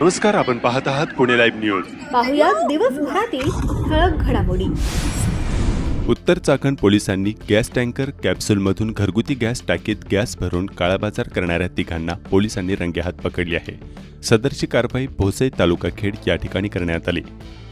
नमस्कार, आपण पाहत आहात पुणे लाईव्ह न्यूज. पाहुयात दिवसभरातील ठळक घडामोडी. उत्तर चाकण पोलिसांनी गॅस टँकर कॅप्सूलमधून घरगुती गॅस टाकीत गॅस भरून काळाबाजार करणाऱ्या तिघांना पोलिसांनी रंगेहात पकडले आहे. सदरची कारवाई भोसे तालुका खेड या ठिकाणी करण्यात आली.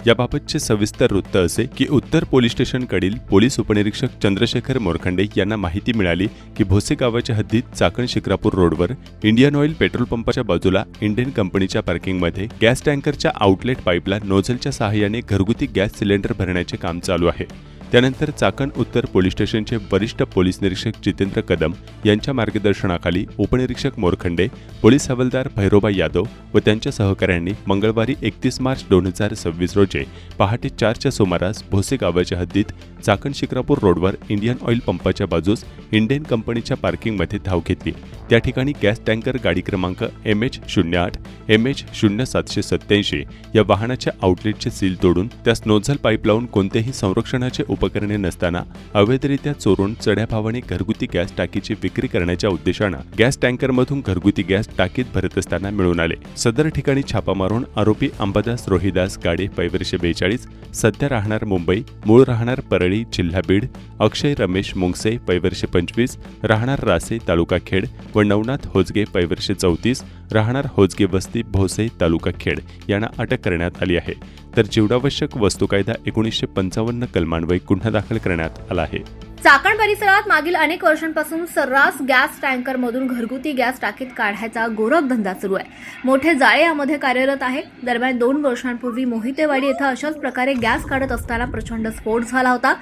याबाबतचे सविस्तर वृत्त असे की उत्तर पोलीस स्टेशनकडील पोलीस उपनिरीक्षक चंद्रशेखर मोरखंडे यांना माहिती मिळाली की भोसे गावाच्या हद्दीत चाकण शिक्रापूर रोडवर इंडियन ऑइल पेट्रोल पंपाच्या बाजूला इंडियन कंपनीच्या पार्किंगमध्ये गॅस टँकरच्या आउटलेट पाईपला नोझलच्या सहाय्याने घरगुती गॅस सिलेंडर भरण्याचे काम चालू आहे. त्यानंतर चाकण उत्तर पोलीस स्टेशनचे वरिष्ठ पोलीस निरीक्षक जितेंद्र कदम यांच्या मार्गदर्शनाखाली उपनिरीक्षक मोरखंडे, पोलीस हवालदार भैरोबा यादव व त्यांच्या सहकाऱ्यांनी मंगळवारी 31 मार्च 2026 रोजी पहाटे 4च्या सुमारास भोसे गावाच्या हद्दीत चाकण शिक्रापूर रोडवर इंडियन ऑइल पंपाच्या बाजूस इंडियन कंपनीच्या पार्किंगमध्ये धाव घेतली. त्या ठिकाणी गॅस टँकर गाडी क्रमांक MH08 MH0787 या वाहनाच्या आउटलेटचे सील तोडून त्यास नोझल पाईप लावून कोणतेही संरक्षणाचे उपकरणे नसताना अवैधरित्या चोरून चढ्या भावाने घरगुती गॅस टाकीची विक्री करण्याच्या उद्देशानं गॅस टँकरमधून घरगुती गॅस टाकीत भरत असताना मिळून आले. सदर ठिकाणी छापा मारून आरोपी अंबादास रोहिदास गाडे वय 42, सध्या राहणार मुंबई, मूळ राहणार परळी, जिल्हा बीड, अक्षय रमेश मुंगसे वय 25, राहणार रासे, तालुका खेड व नवनाथ होजगे वय 34, राहणार होजगे वस्ती, भोसे, तालुका खेड यांना अटक करण्यात आली आहे. तर जीवनावश्यक वस्तू कायदा 1955 कलमान्वये गुन्हा दाखल करण्यात आला आहे. चाकण परिसरात मागील अनेक वर्षांपासून सर्रास गॅस टँकरमधून घरगुती गॅस टाकीत काढायचा गोरखधंदा सुरू आहे. मोठे जाळे यामध्ये कार्यरत आहे. दरम्यान 2 वर्षांपूर्वी मोहितेवाडी येथे अशाच प्रकारे गॅस काढत असताना प्रचंड स्फोट झाला होता.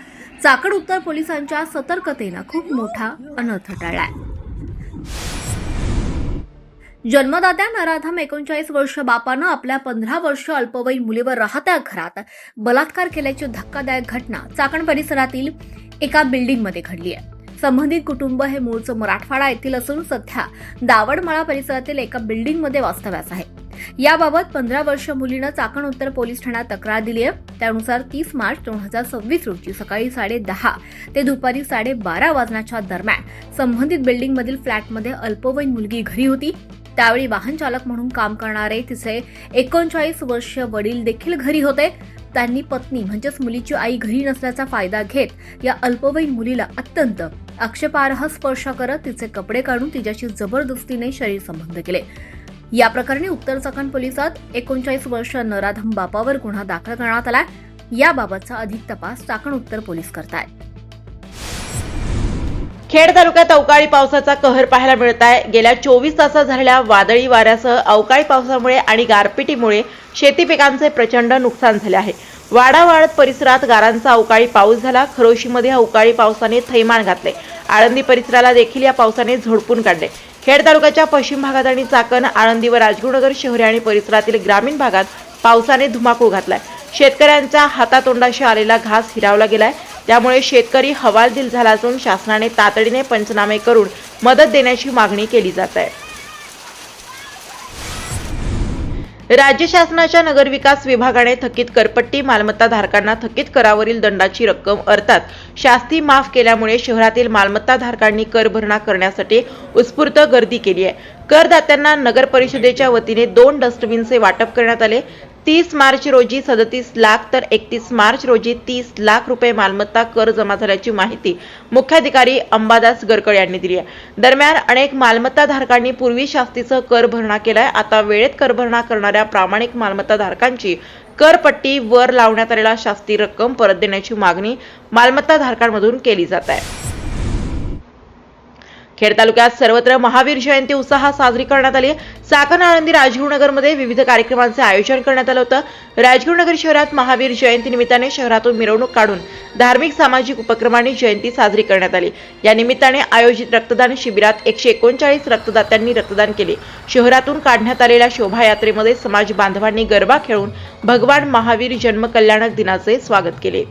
चाकण उत्तर पोलिसांच्या सतर्कतेनं खूप मोठा अनर्थ टळलाय. जन्मदात्या नराधम 39 वर्ष बापानं आपल्या 15 वर्ष अल्पवयीन मुलीवर राहत्या घरात बलात्कार केल्याची धक्कादायक घटना चाकण परिसरातील एका बिल्डिंगमध्ये घडली आहे. संबंधित कुटुंब हे मूळचं मराठवाडा येथील असून सध्या दावडमाळा परिसरातील एका बिल्डिंगमध्ये वास्तव्यास आहे. याबाबत 15 वर्ष मुलीनं चाकण उत्तर पोलीस ठाण्यात तक्रार दिली आहे. त्यानुसार 30 मार्च 2026 रोजी सकाळी 10:30 ते दुपारी 12:30 वाजण्याच्या दरम्यान संबंधित बिल्डिंगमधील फ्लॅटमध्ये अल्पवयीन मुलगी घरी होती. त्यावेळी वाहन चालक म्हणून काम करणारे तिचे 39 वर्ष वडील देखील घरी होते. त्यांनी पत्नी म्हणजेच मुलीची आई घरी नसल्याचा फायदा घेत या अल्पवयीन मुलीला अत्यंत आक्षेपार्ह स्पर्श करत तिचे कपडे काढून तिच्याशी जबरदस्तीने शरीर संबंध केले. या प्रकरणी उत्तर चाकण पोलिसात 39 वर्ष नराधम बापावर गुन्हा दाखल करण्यात आला. याबाबतचा अधिक तपास चाकण उत्तर पोलीस करतायत. खेड तालुक्यात अवकाळी पावसाचा कहर पाहायला मिळत आहे. गेल्या 24 तासात झालेल्या वादळी वाऱ्यासह अवकाळी पावसामुळे आणि गारपिटीमुळे शेती पिकांचे प्रचंड नुकसान झाले आहे. वाडावाड परिसरात गारांचा अवकाळी पाऊस झाला. खरोशीमध्ये अवकाळी पावसाने थैमान घातले. आळंदी परिसराला देखील या पावसाने झोडपून काढले. खेड तालुक्याच्या पश्चिम भागात आणि चाकण, आळंदी व राजगुरुनगर शहरे आणि परिसरातील ग्रामीण भागात पावसाने धुमाकूळ घातलाय. शेतकऱ्यांच्या हातातोंडाशी आलेला घास हिरावला गेलाय. त्यामुळे शेतकरी हवालदिल झाला असून शासनाने तातडीने पंचनामे करून मदत देण्याची मागणी केली जात आहे. राज्य शासनाच्या नगरविकास विभागाने थकीत करपट्टी मालमत्ता धारकांना थकीत करावरील दंडाची रक्कम अर्थात शास्ती माफ केल्यामुळे शहरातील मालमत्ता धारकांनी कर भरणा करण्यासाठी उत्स्फूर्त गर्दी केली आहे. करदात्यांना नगर परिषदेच्या वतीने 2 डस्टबिनचे वाटप करण्यात आले. 30 मार्च रोजी 37 लाख तर 31 मार्च रोजी 30 लाख रुपये मालमत्ता कर जमा झाल्याची माहिती मुख्याधिकारी अंबादास गरकळ यांनी दिली आहे. दरम्यान अनेक मालमत्ता धारकांनी पूर्वी शास्तीचा कर भरणा केलाय. आता वेळेत कर भरणा करणाऱ्या प्रामाणिक मालमत्ता धारकांची करपट्टी वर लावण्यात आलेला शास्ती रक्कम परत देण्याची मागणी मालमत्ता धारकांमधून केली जात आहे. खेड तालुक्यात सर्वत्र महावीर जयंती उत्साहात साजरी करण्यात आली. चाकण, आळंदी, राजगुरुनगरमध्ये विविध कार्यक्रमांचे आयोजन करण्यात आलं होतं. राजगुरुनगर शहरात महावीर जयंती निमित्ताने शहरातून मिरवणूक काढून धार्मिक सामाजिक उपक्रमांनी जयंती साजरी करण्यात आली. या निमित्ताने आयोजित रक्तदान शिबिरात 139 रक्तदात्यांनी रक्तदान केले. शहरातून काढण्यात आलेल्या शोभायात्रेमध्ये समाज बांधवांनी गरबा खेळून भगवान महावीर जन्म कल्याणक दिनाचे स्वागत केले.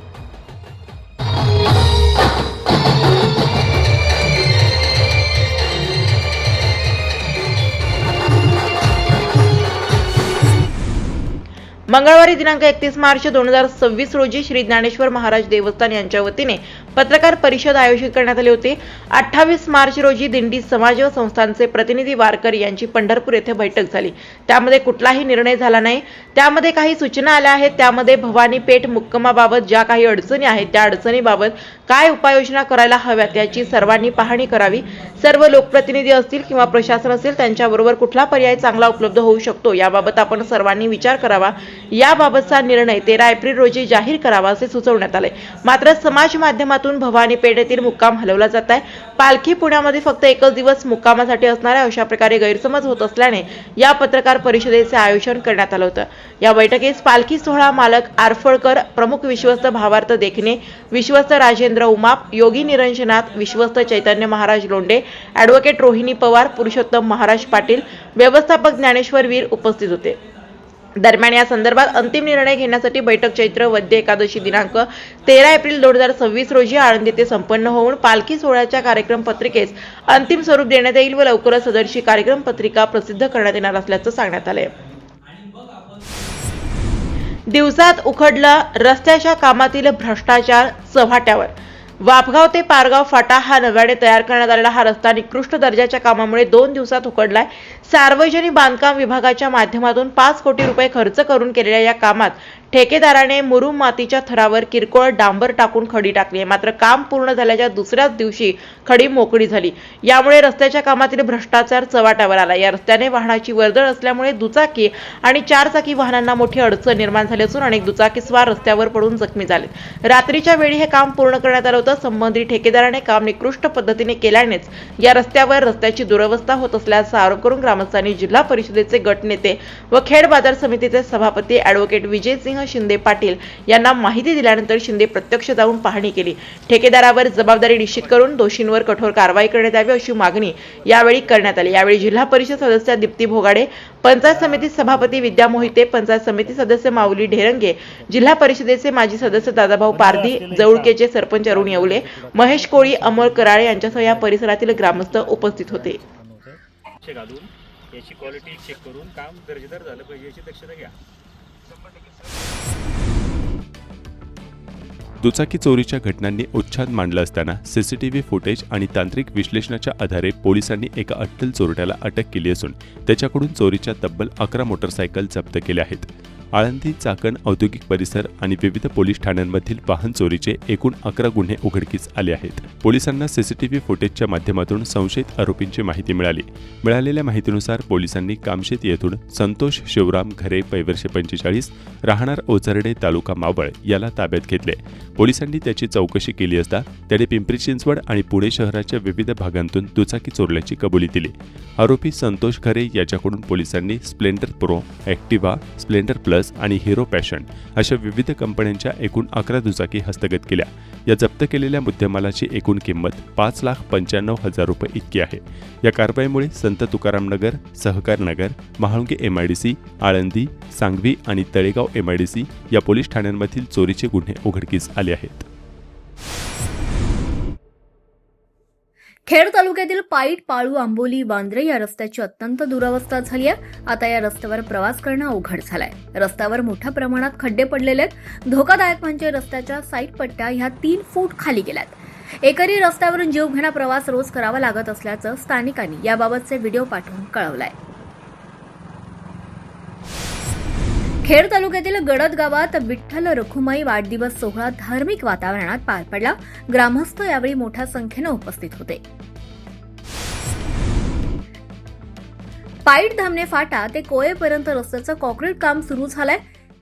मंगळवारी दिनांक 31 मार्च 2026 रोजी श्री ज्ञानेश्वर महाराज देवस्थान यांच्या वतीने पत्रकार परिषद आयोजित करण्यात आली होती. 28 मार्च रोजी दिंडी समाज व संस्थांचे प्रतिनिधी वारकरी यांची पंढरपूर येथे बैठक झाली. त्यामध्ये कुठलाही निर्णय झाला नाही. त्यामध्ये काही सूचना आल्या आहेत. त्यामध्ये भवानी पेठ मुक्कामाबाबत ज्या काही अडचणी आहेत त्या अडचणीबाबत काय उपाययोजना करायला हव्यात याची सर्वांनी पाहणी करावी. सर्व लोकप्रतिनिधी असतील किंवा प्रशासन असेल त्यांच्याबरोबर कुठला पर्याय चांगला उपलब्ध होऊ शकतो याबाबत आपण सर्वांनी विचार करावा. याबाबतचा निर्णय 13 एप्रिल रोजी जाहीर करावा असे सुचवण्यात आले. मात्र समाज माध्यमातून भवानी पेठ येथील मुक्काम हलवला जात आहे. पालखी पुण्यामध्ये फक्त एकच दिवस मुक्कामासाठी असणार आहे अशा प्रकारे गैरसमज होत असल्याने या पत्रकार परिषदेचे आयोजन करण्यात आलं होतं. या बैठकीस पालखी सोहळा मालक आरफळकर, प्रमुख विश्वस्त भावार्थ देखणे, विश्वस्त राजेंद्र उमाप, योगी निरंजनाथ, विश्वस्त चैतन्य महाराज लोंढे, ॲडव्होकेट रोहिणी पवार, पुरुषोत्तम महाराज पाटील, व्यवस्थापक ज्ञानेश्वर वीर उपस्थित होते. दरम्यान या संदर्भात अंतिम निर्णय घेण्यासाठी बैठक चैत्र वद्य एकादशी दिनांक 13 एप्रिल 2026 रोजी आळंदी येथे संपन्न होऊन पालखी सोहळ्याच्या कार्यक्रम पत्रिकेस अंतिम स्वरूप देण्यात येईल व लवकरच सदरची कार्यक्रम पत्रिका प्रसिद्ध करण्यात येणार असल्याचं सांगण्यात आले. दिवसात उखडला रस्त्याच्या कामातील भ्रष्टाचार चव्हाट्यावर. वापगाव ते पारगाव फाटा हा नव्याने तयार करण्यात आलेला हा रस्ता निकृष्ट दर्जाच्या कामामुळे 2 दिवसात उखडलाय. सार्वजनिक बांधकाम विभागाच्या माध्यमातून 5 कोटी रुपये खर्च करून केलेल्या या कामात ठेकेदाराने मुरुम मातीच्या थरावर किरकोळ डांबर टाकून खडी टाकली. मात्र काम पूर्ण झाल्याच्या दुसऱ्याच दिवशी खडी मोकळी झाली. यामुळे रस्त्याच्या कामातील भ्रष्टाचार चव्हाट्यावर आला. या रस्त्याने वाहनाची वर्दळ असल्यामुळे दुचाकी आणि 4 चाकी वाहनांना मोठी अडचण निर्माण झाली असून अनेक दुचाकीस्वार रस्त्यावर पडून जखमी झाले. रात्रीच्या वेळी हे काम पूर्ण करण्यात आलं होतं. संबंधित ठेकेदाराने काम निकृष्ट पद्धतीने केल्यानेच या रस्त्यावर रस्त्याची दुरवस्था होत असल्याचा आरोप करून ग्रामस्थांनी जिल्हा परिषदेचे गटनेते व खेड बाजार समितीचे सभापती ॲडव्होकेट विजयसिंह शिंदे पाटील यांना माहिती दिल्यानंतर शिंदे प्रत्यक्ष जाऊन पाहणी केली. ठेकेदारावर जबाबदारी निश्चित करून दोषींवर कठोर कारवाई करण्यात यावी अशी मागणी यावेळी करण्यात आली. यावेळी जिल्हा परिषद सदस्य दीप्ती भोगाडे, पंचायत समिती सभापती विद्या मोहिते, पंचायत समिती सदस्य माऊली ढेरंगे, जिल्हा परिषदेचे माजी सदस्य दादाभाऊ पारधी, जवळकेचे सरपंच अरुण येवले, महेश कोळी, अमोल कराळे यांच्यासह या परिसरातील ग्रामस्थ उपस्थित होते. याची क्वालिटी चेक करून काम दर्जेदार झालं पाहिजे याची दक्षता घ्या. दुचाकी चोरीच्या घटनांनी उच्छाद मांडला असताना सीसीटीव्ही फुटेज आणि तांत्रिक विश्लेषणाच्या आधारे पोलिसांनी एका अट्टल चोरट्याला अटक केली असून त्याच्याकडून चोरीच्या तब्बल 11 मोटरसायकल जप्त केल्या आहेत. आळंदी, चाकण औद्योगिक परिसर आणि विविध पोलीस ठाण्यांमधील वाहन चोरीचे एकूण 11 गुन्हे उघडकीस आले आहेत. पोलिसांना सीसीटीव्ही फुटेजच्या माध्यमातून संशयित आरोपींची माहिती मिळाली. मिळालेल्या माहितीनुसार पोलिसांनी कामशेत येथून संतोष शिवराम घरे, वय 45, राहणार ओझरडे, तालुका मावळ याला ताब्यात घेतले. पोलिसांनी त्याची चौकशी केली असता त्याने पिंपरी चिंचवड आणि पुणे शहराच्या विविध भागांतून दुचाकी चोरल्याची कबुली दिली. आरोपी संतोष घरे याच्याकडून पोलिसांनी Splendor pro, Activa, Splendor plus आणि हिरो पॅशन अशा विविध कंपन्यांच्या एकूण 11 दुचाकी हस्तगत केल्या. या जप्त केलेल्या मुद्देमालाची एकूण किंमत 5,95,000 रुपये इतकी आहे. या कारवाईमुळे संत तुकाराम नगर, सहकार नगर, महाळुंगे MIDC, आळंदी, सांगवी आणि तळेगाव MIDC या पोलीस ठाण्यांमधील चोरीचे गुन्हे उघडकीस आले आहेत. खेड तालुक्यातील पाईट, पाळू, आंबोली, वांद्रे या रस्त्याची अत्यंत दुरवस्था झाली आहे. आता या रस्त्यावर प्रवास करणं अवघड झालंय. रस्त्यावर मोठ्या प्रमाणात खड्डे पडलेले आहेत. धोकादायक म्हणजे रस्त्याच्या साईड पट्ट्या ह्या 3 फूट खाली गेल्यात. एकरी रस्त्यावरून जीवघेणा प्रवास रोज करावा लागत असल्याचं स्थानिकांनी याबाबतचे व्हिडिओ पाठवून कळवलाय. खेड तालुक्यातील गडद गावात विठ्ठल रखुमाई वाढदिवस सोहळा धार्मिक वातावरणात पार पडला. ग्रामस्थ यावेळी मोठ्या संख्येनं उपस्थित होते. पाईट धामणे फाटा ते कोयेपर्यंत रस्त्याचं कॉन्क्रीट काम सुरू झालंय.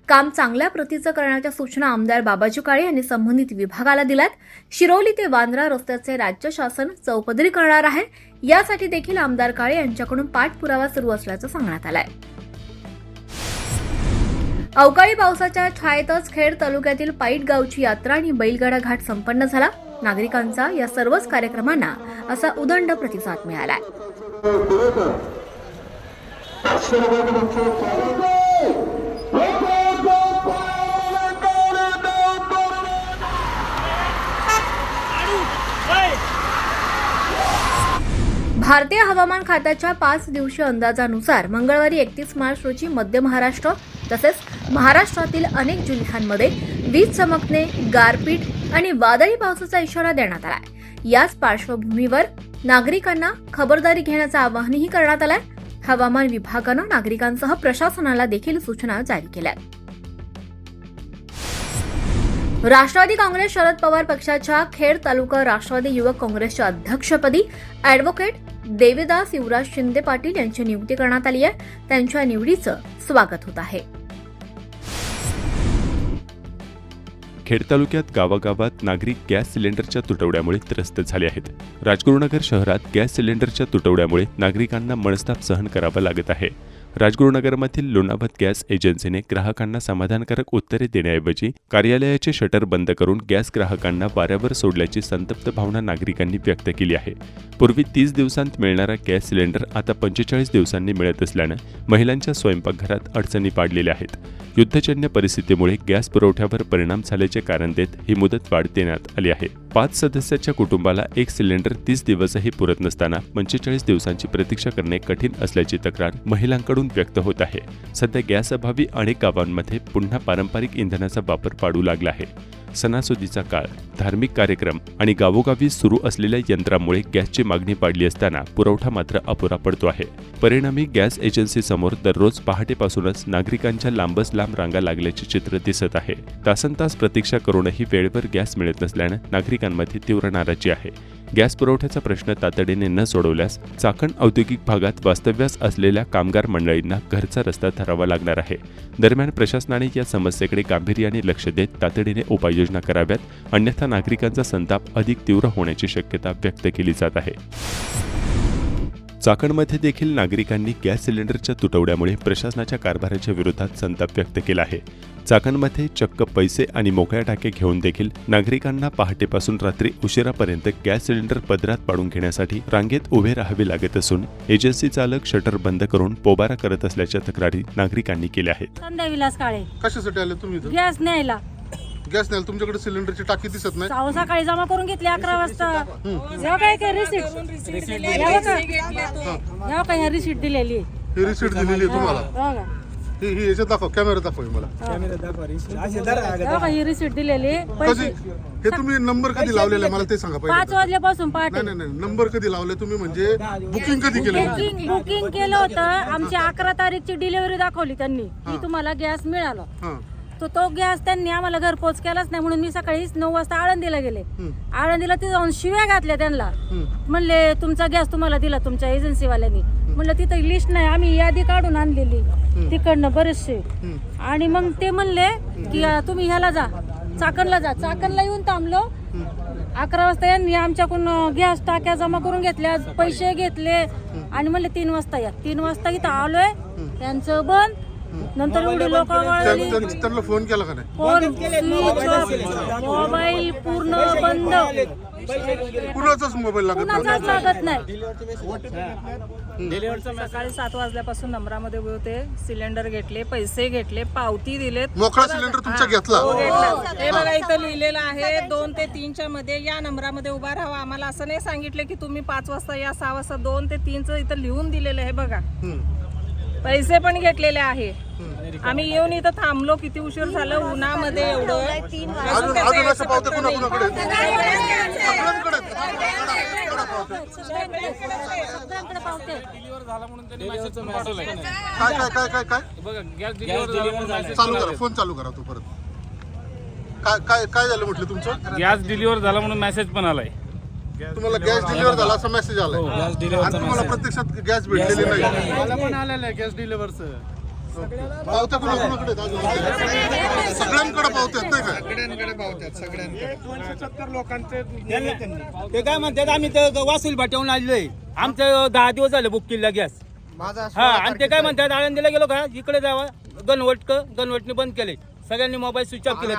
काम चांगल्या प्रतीचं करण्याच्या सूचना आमदार बाबाजी काळे यांनी संबंधित विभागाला दिल्यात. शिरोली ते वांद्रा रस्त्याचे राज्य शासन चौपदरी करणार आहे. यासाठी देखील आमदार काळे यांच्याकडून पाठपुरावा सुरू असल्याचं सांगण्यात आलंय. अवकाळी पावसाच्या छायेतच खेड तालुक्यातील पाईट गावची यात्रा आणि बैलगाडा घाट संपन्न झाला. नागरिकांचा या सर्वच कार्यक्रमांना असा उदंड प्रतिसाद मिळालाय. भारतीय हवामान खात्याच्या 5 दिवसीय अंदाजानुसार मंगळवारी 31 मार्च रोजी मध्य महाराष्ट्र, तसेच महाराष्ट्रातील अनेक जिल्ह्यांमध्ये वीज चमकणे, गारपीट आणि वादळी पावसाचा इशारा देण्यात आलाय. याच पार्श्वभूमीवर नागरिकांना खबरदारी घेण्याचं आवाहनही करण्यात आलंय. हवामान विभागानं नागरिकांसह प्रशासनाला देखील सूचना जारी केल्या. राष्ट्रवादी काँग्रेस शरद पवार पक्षाच्या खेड तालुका राष्ट्रवादी युवक काँग्रेसच्या अध्यक्षपदी ॲडव्होकेट देवीदास युवराज शिंदे पाटील यांची नियुक्ती करण्यात आली आहे. त्यांच्या निवडीचं स्वागत होत आहे. खेड तालुक्यात गावागावात नागरिक गॅस सिलेंडरच्या तुटवड्यामुळे त्रस्त झाले आहेत. राजगुरुनगर शहरात गॅस सिलेंडरच्या तुटवड्यामुळे नागरिकांना मनस्ताप सहन करावा लागत आहे. राजगुरुनगरमधील लोणावत गॅस एजन्सीने ग्राहकांना समाधानकारक उत्तरे देण्याऐवजी कार्यालयाचे शटर बंद करून गॅस ग्राहकांना वाऱ्यावर सोडल्याची संतप्त भावना नागरिकांनी व्यक्त केली आहे. पूर्वी 30 दिवसांत मिळणारा गॅस सिलेंडर आता 45 दिवसांनी मिळत असल्यानं महिलांच्या स्वयंपाकघरात अडचणी पाडलेल्या आहेत. युद्धजन्य परिस्थितीमुळे गॅस पुरवठ्यावर परिणाम झाल्याचे कारण देत ही मुदतवाढ देण्यात आली आहे. 5 सदस्याच्या कुटुंबाला एक सिलेंडर 30 दिवसही पुरत नसताना 45 दिवसांची प्रतीक्षा करणे कठीण असल्याची तक्रार महिलांकडून व्यक्त होत आहे. सध्या गॅस अभावी अनेक गावांमध्ये पुन्हा पारंपरिक इंधनाचा वापर वाढू लागला आहे. सणासुदीचा काळ, धार्मिक कार्यक्रम आणि गावोगावी सुरू असलेल्या यंत्रामुळे गॅसची मागणी वाढली असताना पुरवठा मात्र अपुरा पडतो आहे. परिणामी गॅस एजन्सीसमोर दररोज पहाटेपासूनच नागरिकांच्या लांबच लांब रांगा लागल्याचे चित्र दिसत आहे. तासनतास प्रतीक्षा करूनही वेळेवर गॅस मिळत नसल्यानं नागरिकांमध्ये तीव्र नाराजी आहे. गॅस पुरवठ्याचा प्रश्न तातडीने न सोडवल्यास चाकण औद्योगिक भागात वास्तव्यास असलेल्या कामगार मंडळींना घरचा रस्ता धरावा लागणार आहे. दरम्यान प्रशासनाने या समस्येकडे गांभीर्याने लक्ष देत तातडीने उपाययोजना कराव्यात, अन्यथा नागरिकांचा संताप अधिक तीव्र होण्याची शक्यता व्यक्त केली जात आहे. चाकणमध्ये देखील नागरिकांनी गॅस सिलेंडरच्या तुटवड्यामुळे प्रशासनाच्या कारभाराच्या विरोधात संताप व्यक्त केला आहे. चाकणमध्ये चक्क पैसे आणि मोकळ्या टाके घेऊन देखील नागरिकांना पहाटेपासून रात्री उशिरापर्यंत गॅस सिलेंडर पदरात पाडून घेण्यासाठी रांगेत उभे राहावे लागत असून एजन्सी चालक शटर बंद करून पोबारा करत असल्याच्या तक्रारी नागरिकांनी केल्या आहेत. संध्या विलास काळे कशासाठी आले तुम्ही इथं? गॅस न्यायला. गॅस नाही, तुमच्याकडे सिलेंडरची टाकी दिसत नाही. साव सकाळी जमा करून घेतली 11 वाजता. जेव्हा काय रिसिट ह्या रिसिट दिलेली. ही रिसिट दिलेली आहे तुम्हाला. बघा ही याच्यात दाखव, कॅमेरा दाखव मला. बघा ही रिसिट दिलेली. कधी पैसे हे तुम्ही नंबर कधी लावलेला आहे मला ते सांगा 5 पहिले. वाजल्यापासून पहाटे नाही नाही नंबर कधी लावले तुम्ही, म्हणजे बुकिंग कधी केलं? बुकिंग केलं होतं. आमची 11 तारीखची डिलिव्हरी दाखवली त्यांनी की तुम्हाला गॅस मिळाला. हां तो गॅस त्यांनी आम्हाला घरपोच केलाच नाही, म्हणून मी सकाळी 9 वाजता आळंदीला गेले. आळंदीला ते जाऊन शिव्या घातल्या त्यांना. म्हणले तुमचा गॅस तुम्हाला दिला तुमच्या एजन्सीवाल्यांनी. म्हणलं तिथं लिस्ट नाही, आम्ही यादी काढून आणलेली तिकडनं बरेचसे. आणि मग ते म्हणले की तुम्ही ह्याला जा, चाकणला जा. चाकणला येऊन थांबलो. 11 वाजता यांनी आमच्याकडून गॅस टाक्या जमा करून घेतल्या, पैसे घेतले आणि म्हणले 3 वाजता या. 3 वाजता इथं आलोय, त्यांचं बंद. नंतर एवढे लोक त्यांना फोन केला का नाही? फोन स्विच ऑफ, मोबाईल पूर्ण बंद. कुणाचाच मोबाईल लागत कुणाचाच लागत नाही. सकाळी 7 वाजल्यापासून नंबरामध्ये उभे होते. सिलेंडर घेतले, पैसे घेतले, पावती दिलेत. मोकळा सिलेंडर तुमचा घेतला? हे बघा इथं लिहिलेलं आहे 2 ते 3च्या मध्ये या नंबरामध्ये उभा राहावा. आम्हाला असं नाही सांगितलं की तुम्ही 5 वाजता या, 6 वाजता. 2 ते 3चं इथं लिहून दिलेलं आहे बघा. पैसे पण घेतलेले आहे. आम्ही येऊन इथं थांबलो, किती उशीर झालं उन्हामध्ये एवढं. अजून असं पावते कुणाकुणाकडे? सगळ्यांकडे. सगळ्यांकडे पावते. काय काय काय काय काय चालू करा, फोन चालू करा तो परत. काय काय काय झालं म्हटलं तुमचं? गॅस डिलिव्हर झाला म्हणून मेसेज पण आलाय. तुम्हाला गॅस डिलिव्हर झाला असा मेसेज आलाय आणि तुम्हाला प्रत्यक्षात गॅस भेटलेली नाही. मला पण आलेलं आहे गॅस डिलिव्हरचं. पावत्या कुणाकुणाकडे? सगळ्यांकडे पावत्यात नाही काय? सगळ्यांकडे पावत्यात, सगळ्यांकडे. 270 लोकांचे ते काय म्हणतात, आम्ही तर वासूल भाट्याहून आलोय. आमचं 10 दिवस झाले बुक केलेला गॅस. हा, आणि ते काय म्हणतात आळंदीला गेलो का इकडे जावा, गणवटने बंद केले. सगळ्यांनी मोबाईल स्विच ऑफ केले.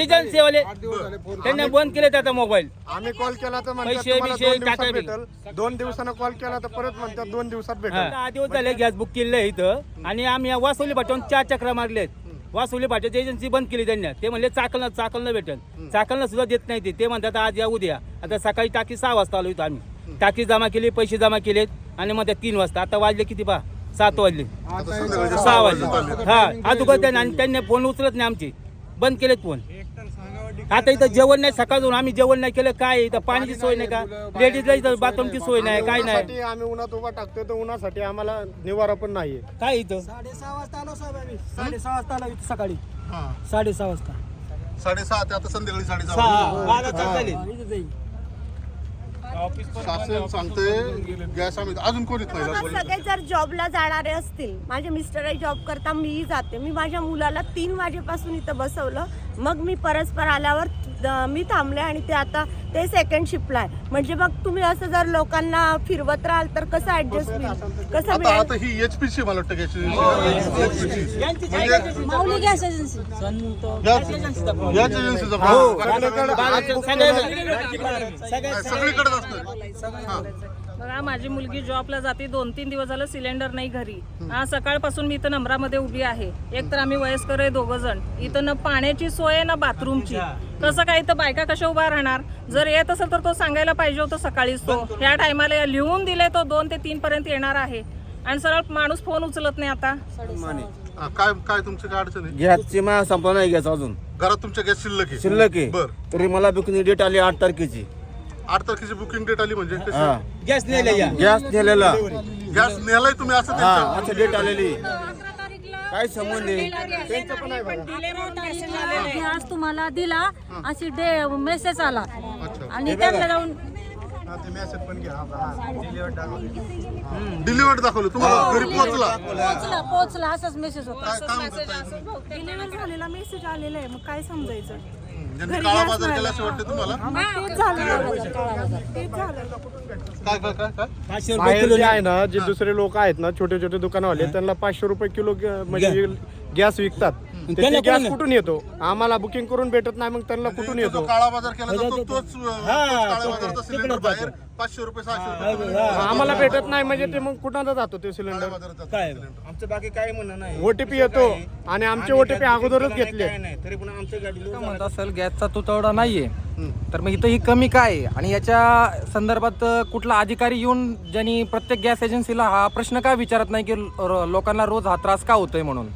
एजन्सीवाले त्यांनी बंद केले आता मोबाईल. आम्ही कॉल केला तर पैसे बिशे टाका भेटल. 2 दिवसानं कॉल केला तर परत म्हणतात 2 दिवसात भेटेल. 10 दिवस झाले गॅस बुक केलेलं आहे इथं. आणि आम्ही वासोली भाट्याहून 4 चक्रा मारलेत. वासोली भाट्याची एजन्सी बंद केली त्यांनी. ते म्हणले चाकणला भेटेल. चाकणला सुद्धा देत नाही ते म्हणतात आज या उद्या. आता सकाळी टाकी 6 वाजता आलो इथं आम्ही. टाकी जमा केली, पैसे जमा केलेत आणि मग त्या 3 वाजता. आता वाजले किती पहा 7 वाजले आता संध्याकाळचे 6 वाजले वाजले. हा अगोदर त्यांनी फोन उचलत नाही आमचे, बंद केलेत फोन. आता इथं जेवण नाही, सकाळ जाऊन आम्ही जेवण नाही केलं. काय इथं पाण्याची सोय नाही का, लेडीजला इथं बाथरूमची सोय नाही, काय नाही. उन्हासाठी आम्ही उन्हात उभा टाकतोय तर उन्हासाठी आम्हाला निवारा पण नाहीये. काय इथं 6:30 वाजता आलो साहेब आम्ही. 6:30 वाजता आलो इथं सकाळी. हा. 6:30 वाजता. 6:30 ते आता संध्याकाळी 6:30 12 तास झाले. इथं जाईल. शासन सांगते गॅस आम्ही अजून कोणीच नाही बाबा, सगळे जर जॉबला जाणारे असतील, माझे मिस्टरही जॉब करता, मीही जाते. मी माझ्या मुलाला 3 वाजेपासून इथं बसवलं. मग मी परस्पर आल्यावर मी थांबले आणि ते आता ते सेकंड शिफ्टला आहे. म्हणजे मग तुम्ही असं जर लोकांना फिरवत राहाल तर कसं ऍडजस्ट होईल, कसं आता मिळेल? आता ही एचपीसी मला वाटतं गॅस माऊली गॅस एजन्सी. एजन्सीचा हो. सगळीकडेच असतं. बघा, माझी मुलगी जॉबला जाते, 2-3 दिवस झालं सिलेंडर नाही घरी. हा, सकाळपासून मी इथं नंबरामध्ये उभी आहे. एक तर आम्ही वयस्कर आहे 2 जण. इथं ना पाण्याची सोय आहे ना बाथरूमची. कसं काय इथं बायका कशा उभा राहणार? जर येत असेल तर तो सांगायला पाहिजे होतं सकाळीच. तो ह्या टायमाला लिहून दिले, तो 2 ते 3 पर्यंत येणार आहे आणि सरळ माणूस फोन उचलत नाही. आता काय काय तुमची काय अडचण आहे? गॅसची मा संपला नाही गॅस अजून घरात तुमच्या गॅस शिल्लक आहे? शिल्लक आहे. बर, तरी मला बुकिंग डेट आली 8 तारखेची. 8 तारखेची बुकिंग डेट आली म्हणजे कशी? गॅस नेलेला गॅस नेलाय तुम्ही असं त्यांच्या- अच्छा डेट आलेली. काय संबंध आहे? गॅस तुम्हाला दिला अशी मेसेज आला अच्छा. आणि त्यांना जाऊन डिलिव्हर्ड दाखवलं तुम्हाला, घरी पोहोचला. पोहोचला असाच मेसेज होता. काय म्हणतात? डिलिव्हर झालेला मेसेज आलेला आहे. मग काय समजायचं? ज्यांनी काळा बाजार केला असं वाटतं तुम्हाला? तेच झालं. तेच झालं. काय काय काय काय 500 रुपये बाहेर किलो जे आहे ना, जे दुसरे लोक आहेत ना, छोटे छोटे दुकानवाले, त्यांना 500 रुपये किलो म्हणजे गॅस विकतात. त्यांना गॅस कोण- कुठून येतो? आम्हाला बुकिंग करून भेटत नाही, मग त्यांना कुठून जो येतो? काळा बाजार केला जातो तोच काळा बाजारचा सिलेंडर बाहेर 500 रुपये 600 रुपये आम्हाला भेटत नाही म्हणजे ते मग कुठं जातो ते सिलेंडर? काय आमचं बाकी काय म्हणणं नाही. ओटीपी येतो आणि आमचे ओटीपी अगोदरच घेतले. तरी पण आमच्या गाडीला म्हणत असेल गॅसचा तुटवडा नाहीये, तर मग इथं ही कमी काय आहे? आणि याच्या संदर्भात कुठला अधिकारी येऊन ज्यांनी प्रत्येक गॅस एजन्सीला हा प्रश्न का विचारत नाही की लोकांना रोज हा त्रास का होतोय म्हणून?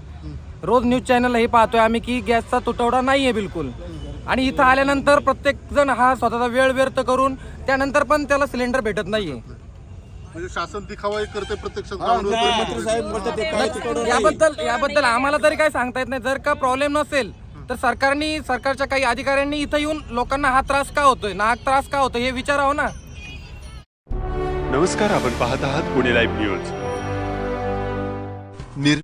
रोज न्यूज चॅनल हे पाहतोय आम्ही की गॅसचा तुटवडा नाहीये बिलकुल. आणि इथं आल्यानंतर प्रत्येक जण हा स्वतःचा वेळ व्यर्थ करून त्यानंतर पण त्याला सिलेंडर भेटत नाहीये. म्हणजे शासन दिखावा करते प्रत्यक्षात मंत्री साहेब बोलतात ते काय तुटवडा नाही. याबद्दल आम्हाला तरी काय सांगता येत नाही. जर का प्रॉब्लेम नसेल तर सरकारच्या काही अधिकाऱ्यांनी इथं येऊन लोकांना हा त्रास का होतोय, नाहक त्रास का होतोय हे विचारावं ना. नमस्कार, आपण पाहत आहात पुणे लाईव्ह न्यूज.